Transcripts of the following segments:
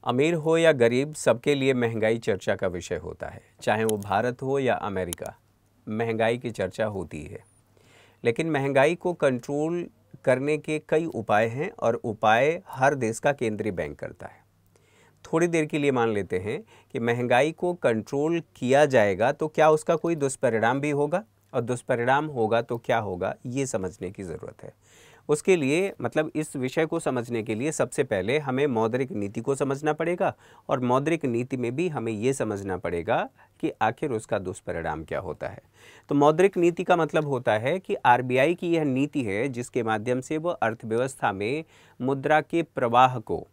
अमीर हो या गरीब, सबके लिए महंगाई चर्चा का विषय होता है। चाहे वो भारत हो या अमेरिका, महंगाई की चर्चा होती है। लेकिन महंगाई को कंट्रोल करने के कई उपाय हैं और उपाय हर देश का केंद्रीय बैंक करता है। थोड़ी देर के लिए मान लेते हैं कि महंगाई को कंट्रोल किया जाएगा तो क्या उसका कोई दुष्परिणाम भी होगा, और दुष्परिणाम होगा तो क्या होगा, ये समझने की ज़रूरत है। उसके लिए मतलब इस विषय को समझने के लिए सबसे पहले हमें मौद्रिक नीति को समझना पड़ेगा, और मौद्रिक नीति में भी हमें ये समझना पड़ेगा कि आखिर उसका दुष्परिणाम क्या होता है। तो मौद्रिक नीति का मतलब होता है कि आरबीआई की यह नीति है जिसके माध्यम से वो अर्थव्यवस्था में मुद्रा के प्रवाह को,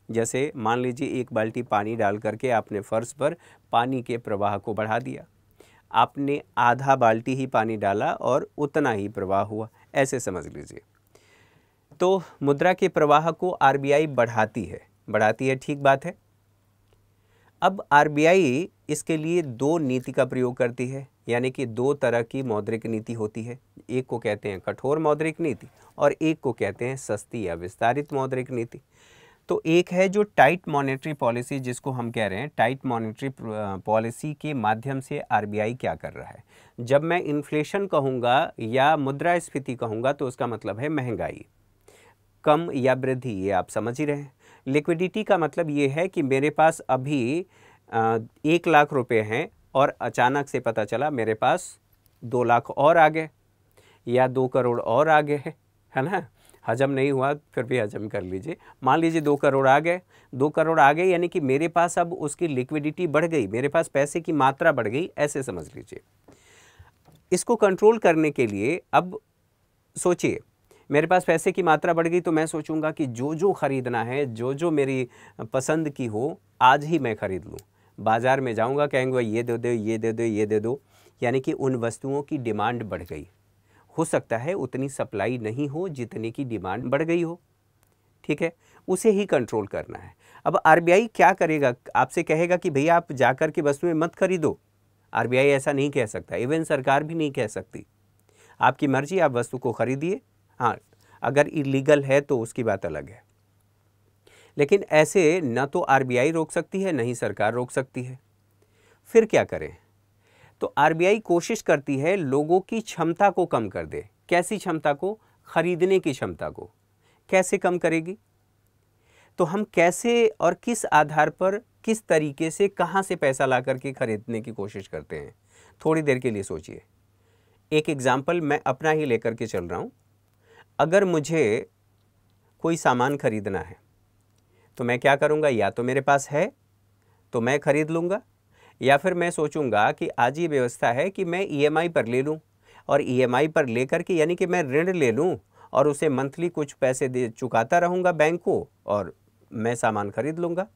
जैसे मान लीजिए एक बाल्टी पानी डाल करके आपने फर्श पर पानी के प्रवाह को बढ़ा दिया, आपने आधा बाल्टी ही पानी डाला और उतना ही प्रवाह हुआ, ऐसे समझ लीजिए। तो मुद्रा के प्रवाह को आरबीआई बढ़ाती है, ठीक बात है। अब आरबीआई इसके लिए दो नीति का प्रयोग करती है, यानी कि दो तरह की मौद्रिक नीति होती है। एक को कहते हैं कठोर मौद्रिक नीति और एक को कहते हैं सस्ती या विस्तारित मौद्रिक नीति। तो एक है जो टाइट मॉनेटरी पॉलिसी, जिसको हम कह रहे हैं टाइट मॉनेटरी पॉलिसी के माध्यम से आरबीआई क्या कर रहा है। जब मैं इन्फ्लेशन कहूँगा या मुद्रास्फीति कहूँगा तो उसका मतलब है महंगाई, कम या वृद्धि, ये आप समझ ही रहे हैं। लिक्विडिटी का मतलब ये है कि मेरे पास अभी 1 लाख रुपए हैं और अचानक से पता चला मेरे पास 2 लाख और आ गए या 2 करोड़ और आ गए, है ना। हजम नहीं हुआ फिर भी हजम कर लीजिए। मान लीजिए 2 करोड़ आ गए, 2 करोड़ आ गए यानी कि मेरे पास अब उसकी लिक्विडिटी बढ़ गई, मेरे पास पैसे की मात्रा बढ़ गई, ऐसे समझ लीजिए। इसको कंट्रोल करने के लिए अब सोचिए, मेरे पास पैसे की मात्रा बढ़ गई तो मैं सोचूंगा कि जो जो खरीदना है, जो जो मेरी पसंद की हो, आज ही मैं खरीद लूँ। बाजार में जाऊंगा, कहेंगे ये दे दो, ये दे दो, ये दे दो, यानी कि उन वस्तुओं की डिमांड बढ़ गई। हो सकता है उतनी सप्लाई नहीं हो जितने की डिमांड बढ़ गई हो, ठीक है, उसे ही कंट्रोल करना है। अब आरबीआई क्या करेगा, आपसे कहेगा कि भैया आप जाकर के वस्तुएं मत खरीदो। आरबीआई ऐसा नहीं कह सकता, इवन सरकार भी नहीं कह सकती। आपकी मर्जी, आप वस्तु को खरीदिए। हाँ, अगर इलीगल है तो उसकी बात अलग है, लेकिन ऐसे न तो आरबीआई रोक सकती है, न ही सरकार रोक सकती है। फिर क्या करें? तो आरबीआई कोशिश करती है लोगों की क्षमता को कम कर दे। कैसी क्षमता को? खरीदने की क्षमता को। कैसे कम करेगी? तो हम कैसे और किस आधार पर, किस तरीके से, कहाँ से पैसा ला करके खरीदने की कोशिश करते हैं? थोड़ी देर के लिए सोचिए। एक एग्जाम्पल मैं अपना ही लेकर के चल रहा हूँ। अगर मुझे कोई सामान खरीदना है तो मैं क्या करूँगा? या तो मेरे पास है तो मैं खरीद लूँगा, या फिर मैं सोचूंगा कि आज ये व्यवस्था है कि मैं ईएमआई पर ले लूँ, और ईएमआई पर लेकर के, यानी कि मैं ऋण ले लूँ और उसे मंथली कुछ पैसे दे चुकाता रहूँगा बैंक को, और मैं सामान खरीद लूँगा।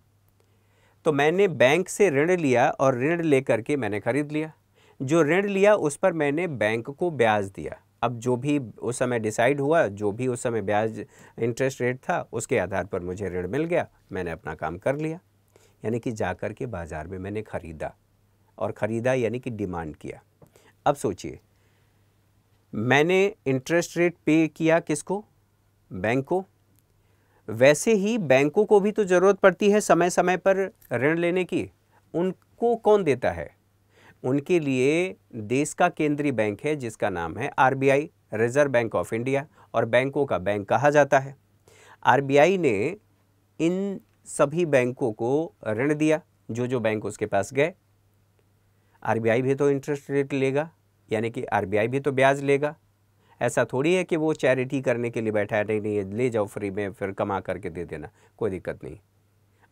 तो मैंने बैंक से ऋण लिया और ऋण लेकर के मैंने खरीद लिया। जो ऋण लिया उस पर मैंने बैंक को ब्याज दिया। अब जो भी उस समय डिसाइड हुआ, जो भी उस समय ब्याज इंटरेस्ट रेट था, उसके आधार पर मुझे ऋण मिल गया, मैंने अपना काम कर लिया। यानी कि जाकर के बाज़ार में मैंने ख़रीदा, और ख़रीदा यानी कि डिमांड किया। अब सोचिए, मैंने इंटरेस्ट रेट पे किया किसको? बैंक को। वैसे ही बैंकों को भी तो ज़रूरत पड़ती है समय समय पर ऋण लेने की। उनको कौन देता है? उनके लिए देश का केंद्रीय बैंक है जिसका नाम है RBI, reserve bank of India, और बैंकों का बैंक कहा जाता है। आरबीआई ने इन सभी बैंकों को ऋण दिया, जो जो बैंक उसके पास गए। आरबीआई भी तो इंटरेस्ट रेट लेगा, यानी कि आरबीआई भी तो ब्याज लेगा। ऐसा थोड़ी है कि वो चैरिटी करने के लिए बैठा है, नहीं ले जाओ फ्री में, फिर कमा करके दे देना, कोई दिक्कत नहीं।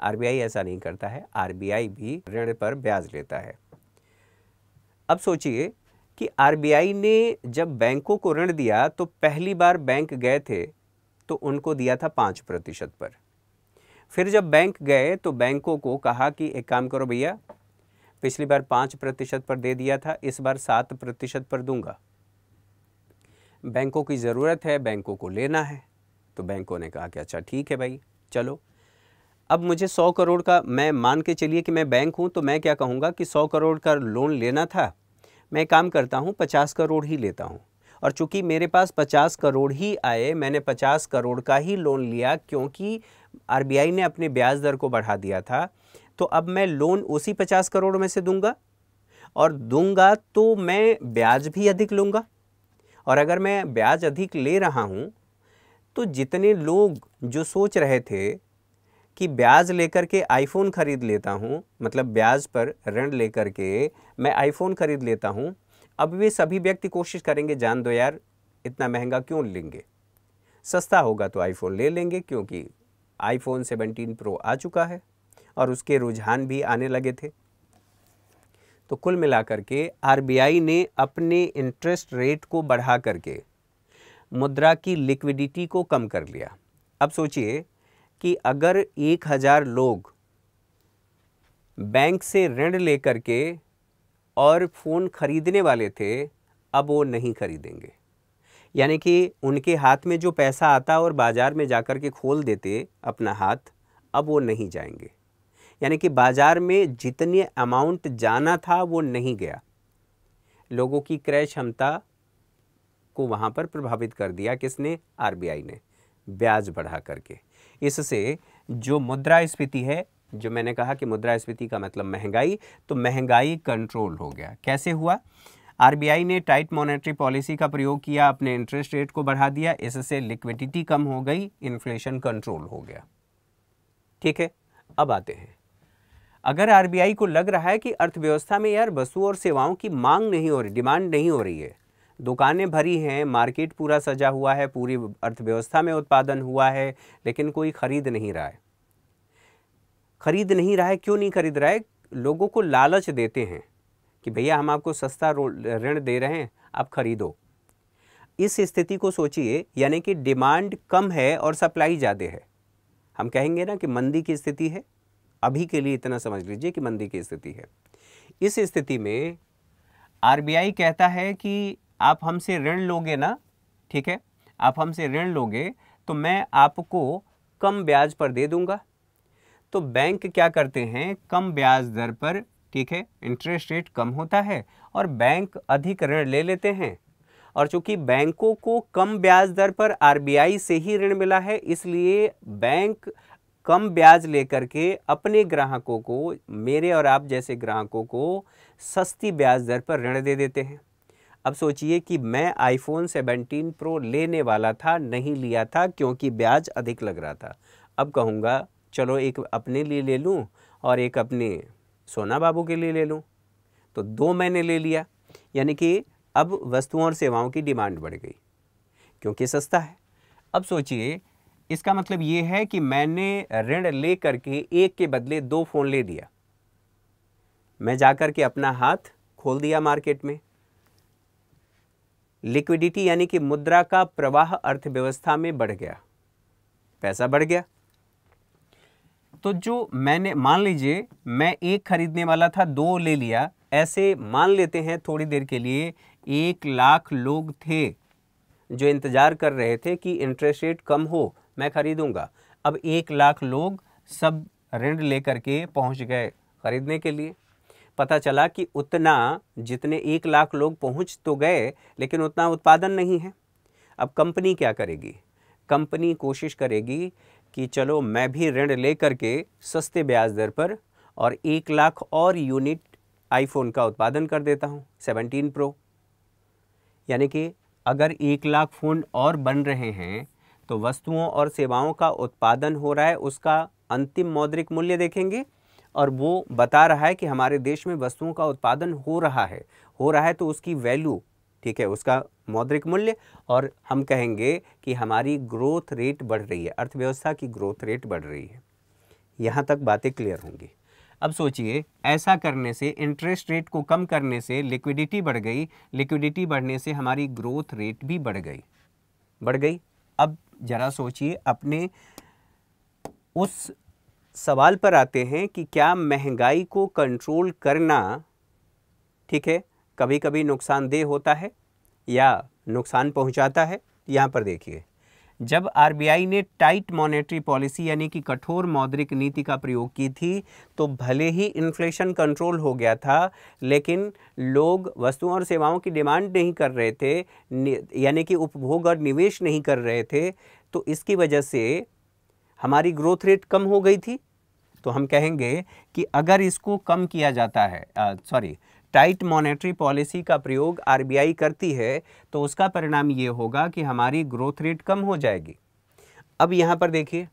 आरबीआई ऐसा नहीं करता है, आरबीआई भी ऋण पर ब्याज लेता है। अब सोचिए कि आरबीआई ने जब बैंकों को ऋण दिया तो पहली बार बैंक गए थे तो उनको दिया था 5% पर। फिर जब बैंक गए तो बैंकों को कहा कि एक काम करो भैया, पिछली बार 5% पर दे दिया था, इस बार 7% पर दूंगा। बैंकों की ज़रूरत है, बैंकों को लेना है, तो बैंकों ने कहा कि अच्छा ठीक है भाई, चलो। अब मुझे 100 करोड़ का, मैं मान के चलिए कि मैं बैंक हूँ, तो मैं क्या कहूँगा कि 100 करोड़ का लोन लेना था, मैं काम करता हूँ 50 करोड़ ही लेता हूँ। और चूंकि मेरे पास 50 करोड़ ही आए, मैंने 50 करोड़ का ही लोन लिया, क्योंकि आरबीआई ने अपने ब्याज दर को बढ़ा दिया था, तो अब मैं लोन उसी 50 करोड़ में से दूंगा, और दूंगा तो मैं ब्याज भी अधिक लूँगा। और अगर मैं ब्याज अधिक ले रहा हूँ तो जितने लोग जो सोच रहे थे कि ब्याज लेकर के आईफोन खरीद लेता हूँ, मतलब ब्याज पर ऋण लेकर के मैं आईफोन खरीद लेता हूँ, अब वे सभी व्यक्ति कोशिश करेंगे जान दो यार इतना महंगा क्यों लेंगे, सस्ता होगा तो आईफोन ले लेंगे, क्योंकि आईफोन 17 प्रो आ चुका है और उसके रुझान भी आने लगे थे। तो कुल मिलाकर के आरबीआई ने अपने इंटरेस्ट रेट को बढ़ा करके मुद्रा की लिक्विडिटी को कम कर लिया। अब सोचिए कि अगर 1000 लोग बैंक से ऋण लेकर के और फ़ोन खरीदने वाले थे, अब वो नहीं खरीदेंगे। यानी कि उनके हाथ में जो पैसा आता और बाज़ार में जाकर के खोल देते अपना हाथ, अब वो नहीं जाएंगे। यानी कि बाज़ार में जितनी अमाउंट जाना था वो नहीं गया। लोगों की क्रय क्षमता को वहाँ पर प्रभावित कर दिया किसने? आरबीआई ने, ब्याज बढ़ा करके। इससे जो मुद्रास्फीति है, जो मैंने कहा कि मुद्रास्फीति का मतलब महंगाई, तो महंगाई कंट्रोल हो गया। कैसे हुआ? आरबीआई ने टाइट मॉनेटरी पॉलिसी का प्रयोग किया, अपने इंटरेस्ट रेट को बढ़ा दिया, इससे लिक्विडिटी कम हो गई, इन्फ्लेशन कंट्रोल हो गया। ठीक है, अब आते हैं, अगर आरबीआई को लग रहा है कि अर्थव्यवस्था में यार वस्तुओं और सेवाओं की मांग नहीं हो रही, डिमांड नहीं हो रही है, दुकानें भरी हैं, मार्केट पूरा सजा हुआ है, पूरी अर्थव्यवस्था में उत्पादन हुआ है, लेकिन कोई खरीद नहीं रहा है। खरीद नहीं रहा है, क्यों नहीं खरीद रहा है? लोगों को लालच देते हैं कि भैया हम आपको सस्ता ऋण दे रहे हैं, आप खरीदो। इस स्थिति को सोचिए, यानी कि डिमांड कम है और सप्लाई ज़्यादा है। हम कहेंगे ना कि मंदी की स्थिति है, अभी के लिए इतना समझ लीजिए कि मंदी की स्थिति है। इस स्थिति में आरबीआई कहता है कि आप हमसे ऋण लोगे ना, ठीक है, आप हमसे ऋण लोगे तो मैं आपको कम ब्याज पर दे दूंगा। तो बैंक क्या करते हैं? कम ब्याज दर पर, ठीक है, इंटरेस्ट रेट कम होता है और बैंक अधिक ऋण ले लेते हैं। और चूंकि बैंकों को कम ब्याज दर पर आरबीआई से ही ऋण मिला है, इसलिए बैंक कम ब्याज लेकर के अपने ग्राहकों को, मेरे और आप जैसे ग्राहकों को सस्ती ब्याज दर पर ऋण दे देते हैं। अब सोचिए कि मैं आईफोन 17 प्रो लेने वाला था, नहीं लिया था क्योंकि ब्याज अधिक लग रहा था। अब कहूँगा चलो एक अपने लिए ले लूँ और एक अपने सोना बाबू के लिए ले लूँ, तो दो मैंने ले लिया। यानी कि अब वस्तुओं और सेवाओं की डिमांड बढ़ गई क्योंकि सस्ता है। अब सोचिए, इसका मतलब ये है कि मैंने ऋण ले करके एक के बदले दो फ़ोन ले लिया, मैं जाकर के अपना हाथ खोल दिया मार्केट में। लिक्विडिटी यानी कि मुद्रा का प्रवाह अर्थव्यवस्था में बढ़ गया, पैसा बढ़ गया। तो जो मैंने, मान लीजिए मैं एक खरीदने वाला था, दो ले लिया, ऐसे मान लेते हैं थोड़ी देर के लिए 1 लाख लोग थे जो इंतज़ार कर रहे थे कि इंटरेस्ट रेट कम हो, मैं खरीदूंगा। अब 1 लाख लोग सब ऋण लेकर के पहुंच गए खरीदने के लिए। पता चला कि उतना, जितने 1 लाख लोग पहुंच तो गए लेकिन उतना उत्पादन नहीं है। अब कंपनी क्या करेगी? कंपनी कोशिश करेगी कि चलो मैं भी ऋण ले करके सस्ते ब्याज दर पर और 1 लाख और यूनिट आईफोन का उत्पादन कर देता हूँ 17 प्रो। यानी कि अगर 1 लाख फ़ोन और बन रहे हैं तो वस्तुओं और सेवाओं का उत्पादन हो रहा है, उसका अंतिम मौद्रिक मूल्य देखेंगे और वो बता रहा है कि हमारे देश में वस्तुओं का उत्पादन हो रहा है तो उसकी वैल्यू, ठीक है, उसका मौद्रिक मूल्य, और हम कहेंगे कि हमारी ग्रोथ रेट बढ़ रही है, अर्थव्यवस्था की ग्रोथ रेट बढ़ रही है। यहाँ तक बातें क्लियर होंगी। अब सोचिए, ऐसा करने से, इंटरेस्ट रेट को कम करने से लिक्विडिटी बढ़ गई, लिक्विडिटी बढ़ने से हमारी ग्रोथ रेट भी बढ़ गई। अब जरा सोचिए, अपने उस सवाल पर आते हैं कि क्या महंगाई को कंट्रोल करना, ठीक है, कभी कभी नुकसानदेह होता है या नुकसान पहुंचाता है? यहाँ पर देखिए, जब आरबीआई ने टाइट मॉनेटरी पॉलिसी यानी कि कठोर मौद्रिक नीति का प्रयोग की थी तो भले ही इन्फ्लेशन कंट्रोल हो गया था, लेकिन लोग वस्तुओं और सेवाओं की डिमांड नहीं कर रहे थे, यानी कि उपभोग और निवेश नहीं कर रहे थे। तो इसकी वजह से हमारी ग्रोथ रेट कम हो गई थी, तो हम कहेंगे कि अगर इसको कम किया जाता है, टाइट मॉनेटरी पॉलिसी का प्रयोग आरबीआई करती है, तो उसका परिणाम ये होगा कि हमारी ग्रोथ रेट कम हो जाएगी। अब यहाँ पर देखिए,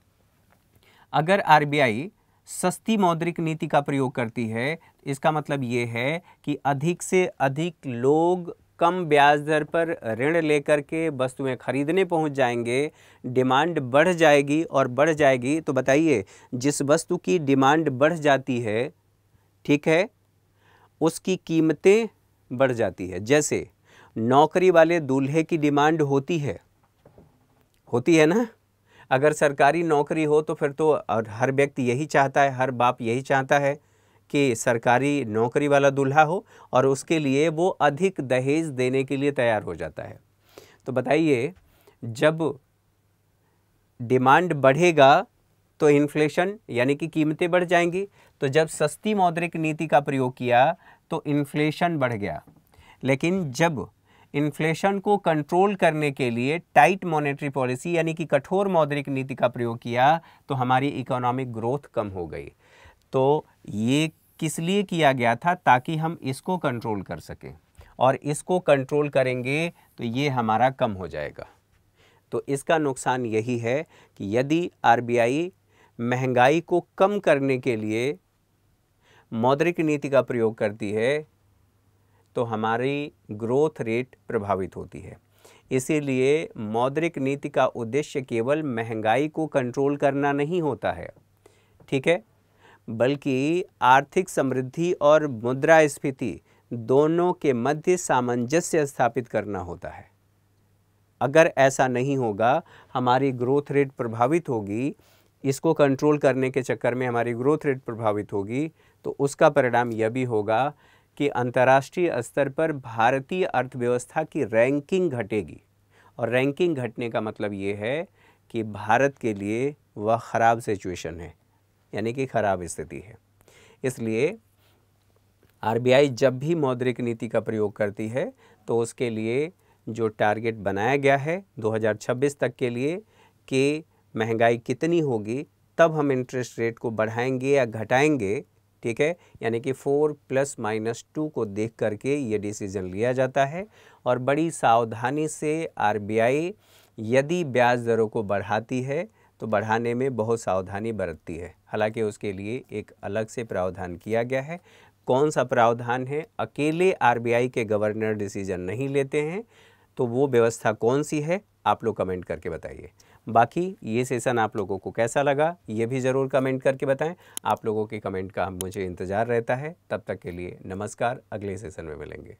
अगर आरबीआई सस्ती मौद्रिक नीति का प्रयोग करती है, इसका मतलब ये है कि अधिक से अधिक लोग कम ब्याज दर पर ऋण लेकर के वस्तुएं खरीदने पहुंच जाएंगे, डिमांड बढ़ जाएगी और बढ़ जाएगी। तो बताइए, जिस वस्तु की डिमांड बढ़ जाती है, ठीक है, उसकी कीमतें बढ़ जाती है। जैसे नौकरी वाले दूल्हे की डिमांड होती है ना। अगर सरकारी नौकरी हो तो फिर तो हर व्यक्ति यही चाहता है, हर बाप यही चाहता है कि सरकारी नौकरी वाला दूल्हा हो, और उसके लिए वो अधिक दहेज देने के लिए तैयार हो जाता है। तो बताइए, जब डिमांड बढ़ेगा तो इन्फ्लेशन यानी कि कीमतें बढ़ जाएंगी। तो जब सस्ती मौद्रिक नीति का प्रयोग किया तो इन्फ्लेशन बढ़ गया, लेकिन जब इन्फ्लेशन को कंट्रोल करने के लिए टाइट मॉनेटरी पॉलिसी यानी कि कठोर मौद्रिक नीति का प्रयोग किया तो हमारी इकोनॉमिक ग्रोथ कम हो गई। तो ये किस लिए किया गया था? ताकि हम इसको कंट्रोल कर सकें, और इसको कंट्रोल करेंगे तो ये हमारा कम हो जाएगा। तो इसका नुकसान यही है कि यदि आरबीआई महंगाई को कम करने के लिए मौद्रिक नीति का प्रयोग करती है तो हमारी ग्रोथ रेट प्रभावित होती है। इसीलिए मौद्रिक नीति का उद्देश्य केवल महंगाई को कंट्रोल करना नहीं होता है, ठीक है, बल्कि आर्थिक समृद्धि और मुद्रास्फीति दोनों के मध्य सामंजस्य स्थापित करना होता है। अगर ऐसा नहीं होगा, हमारी ग्रोथ रेट प्रभावित होगी, इसको कंट्रोल करने के चक्कर में हमारी ग्रोथ रेट प्रभावित होगी, तो उसका परिणाम यह भी होगा कि अंतर्राष्ट्रीय स्तर पर भारतीय अर्थव्यवस्था की रैंकिंग घटेगी, और रैंकिंग घटने का मतलब ये है कि भारत के लिए वह ख़राब सिचुएशन है, यानी कि ख़राब स्थिति है। इसलिए आरबीआई जब भी मौद्रिक नीति का प्रयोग करती है तो उसके लिए जो टारगेट बनाया गया है 2026 तक के लिए कि महंगाई कितनी होगी, तब हम इंटरेस्ट रेट को बढ़ाएंगे या घटाएंगे, ठीक है, यानी कि 4+-2 को देख करके ये डिसीजन लिया जाता है। और बड़ी सावधानी से आरबीआई यदि ब्याज दरों को बढ़ाती है तो बढ़ाने में बहुत सावधानी बरतती है। हालांकि उसके लिए एक अलग से प्रावधान किया गया है। कौन सा प्रावधान है? अकेले आरबीआई के गवर्नर डिसीजन नहीं लेते हैं, तो वो व्यवस्था कौन सी है, आप लोग कमेंट करके बताइए। बाकी ये सेशन आप लोगों को कैसा लगा ये भी ज़रूर कमेंट करके बताएं। आप लोगों के कमेंट का मुझे इंतज़ार रहता है। तब तक के लिए नमस्कार, अगले सेशन में मिलेंगे।